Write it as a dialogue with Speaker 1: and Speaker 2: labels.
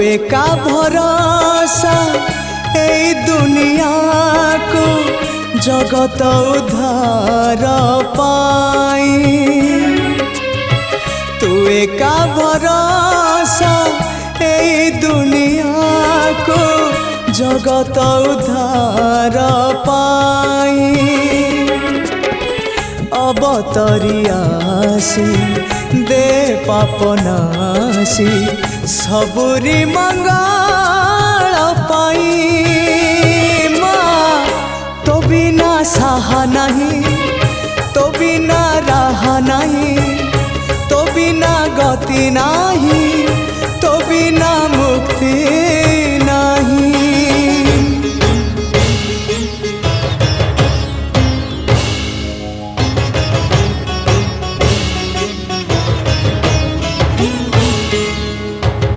Speaker 1: एका भरोसा ए दुनिया को जगत उद्धार पाई। तू एका भरोसा ए दुनिया को जगत उद्धार पाई। अवतरी आसी दे पापनासी सबुरी मंगल पाई। माँ तो बिना साहा नहीं, तो बिना राह नहीं, तो बिना गति नहीं,